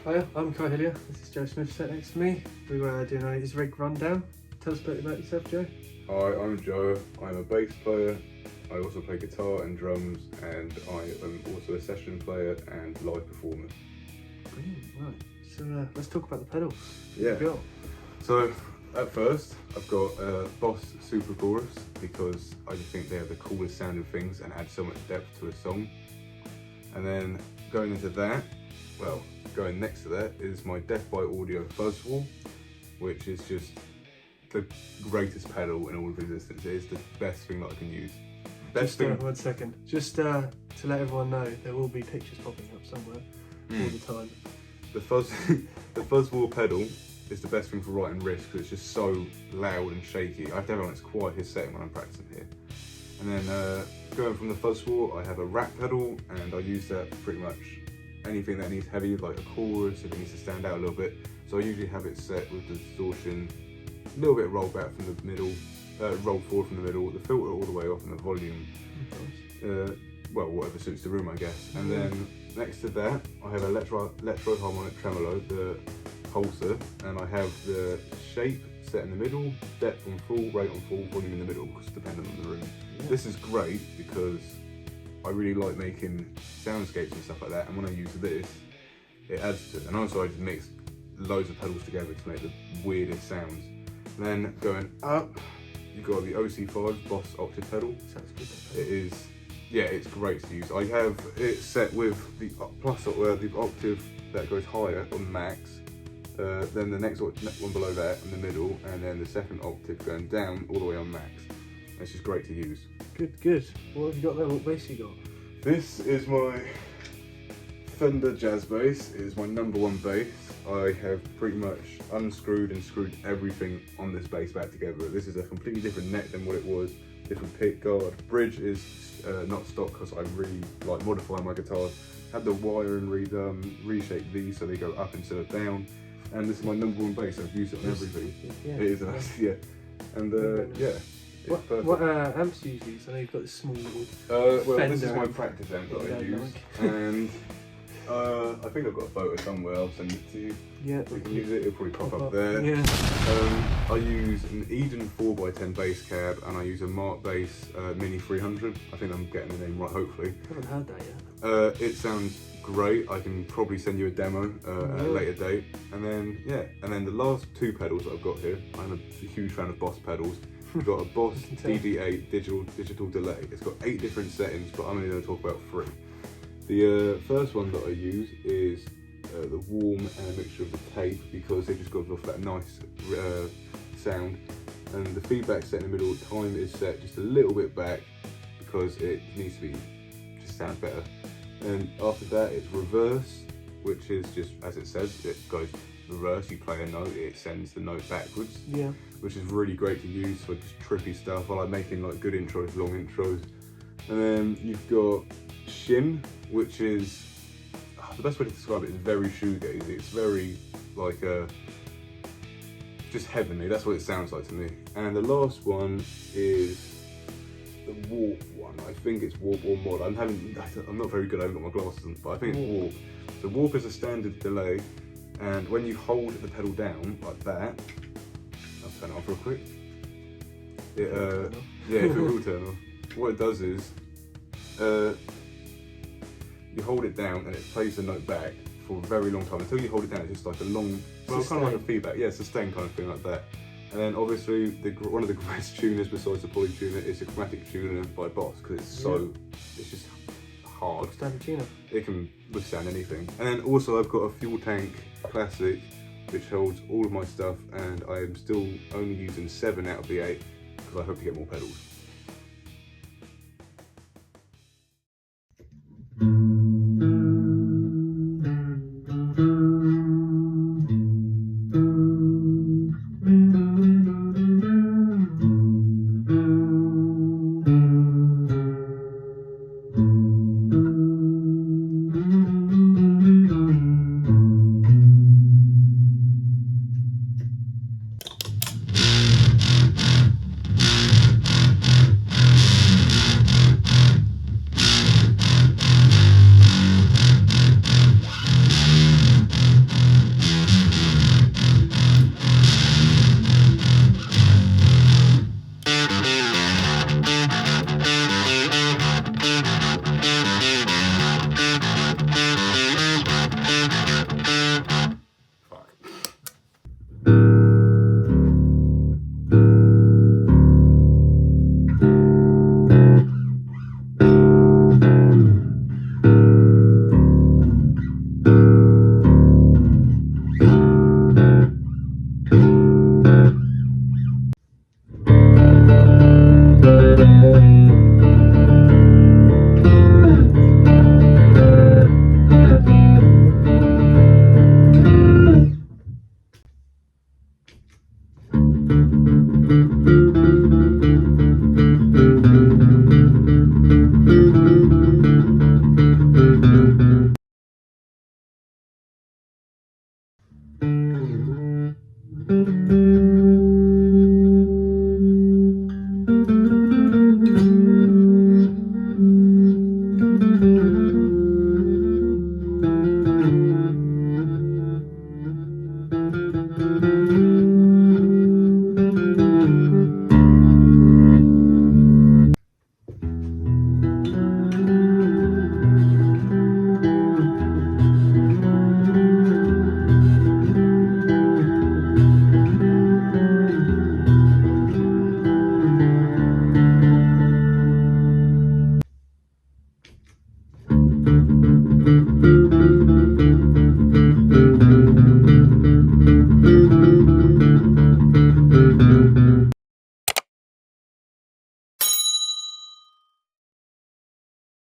Hiya, I'm Kai Hillier. This is Joe Smith sat next to me. We were doing a his rig rundown. Tell us a bit about yourself, Joe. Hi, I'm Joe. I'm a bass player. I also play guitar and drums, and I am also a session player and live performer. Brilliant, right. So let's talk about the pedals. Yeah. What have you got? So at first, I've got a Boss Super Chorus because I just think they're the coolest sounding things and add so much depth to a song. And then going into that, well, going next to that is my Death by Audio Fuzzwall, which is just the greatest pedal in all of existence. It is the best thing that I can use. Best thing. 1 second. Just to let everyone know, there will be pictures popping up somewhere all the time. The Fuzzwall pedal is the best thing for writing riffs because it's just so loud and shaky. I have to have it on its quietest setting when I'm practicing here. And then going from the Fuzzwall, I have a Rat pedal, and I use that for pretty much anything that needs heavy, like a chorus, if it needs to stand out a little bit. So I usually have it set with the distortion, a little bit rolled back from the middle, rolled forward from the middle, the filter all the way off, and the volume. Well, whatever suits the room, I guess. And then next to that, I have Electro Harmonic Tremolo, the pulsar, and I have the shape set in the middle, depth on full, rate on full, volume in the middle, because depending on the room. Yeah. This is great because I really like making soundscapes and stuff like that, and when I use this, it adds to it. And also I just mix loads of pedals together to make the weirdest sounds. And then going up, you've got the OC5 Boss Octave pedal. Sounds good. It is, yeah, it's great to use. I have it set with the the octave that goes higher on max, then the next one below that in the middle, and then the second octave going down all the way on max. It's just great to use. Good, good. What have you got there? What bass you got? This is my Fender Jazz Bass. It is my #1 bass. I have pretty much unscrewed and screwed everything on this bass back together. This is a completely different neck than what it was, different pick guard. Bridge is not stock because I really like modifying my guitars. Had the wiring reshaped these so they go up instead of down. And this is my #1 bass. I've used it on everything. Yeah. It is nice, yeah. And yeah. What amps do you use? I know you've got this small little well, Fender this is my amp. practice amp that Yeah, I use, and I think I've got a photo somewhere. I'll send it to you. Yeah. You can use it. It'll probably pop up there. Yeah. I use an Eden 4x10 bass cab, and I use a Mark Bass Mini 300. I think I'm getting the name right, hopefully. I haven't heard that yet. It sounds great. I can probably send you a demo at a later date. And then and then the last two pedals that I've got here. I'm a huge fan of Boss pedals. We've got a Boss DD8 digital delay. It's got 8 different settings, but I'm only going to talk about 3. The first one that I use is the warm and a mixture of the tape because it just gives off that nice sound. And the feedback set in the middle, time is set just a little bit back because it needs to be, just sounds better. And after that it's reverse, which is just as it says, it goes reverse. You play a note, it sends the note backwards. Yeah. Which is really great to use for just trippy stuff. I like making like good intros, long intros. And then you've got Shin, which is, the best way to describe it is very shoegazy. It's very like just heavenly. That's what it sounds like to me. And the last one is the Warp one. I think it's Warp or Mod. I'm not very good. I haven't got my glasses on, but I think it's Warp. So Warp is a standard delay, and when you hold the pedal down like that, I'll turn it off real quick. Yeah, if it will turn off. What it does is, you hold it down and it plays the note back for a very long time. Until you hold it down, it's just like a long, well, kind of like a feedback. Yeah, sustain kind of thing like that. And then obviously, one of the greatest tuners besides the Poly tuner is a Chromatic tuner by Boss because it's it's just hard. Standard tuner. It can withstand anything. And then also I've got a Fuel Tank Classic which holds all of my stuff, and I am still only using 7 out of the 8 because I hope to get more pedals.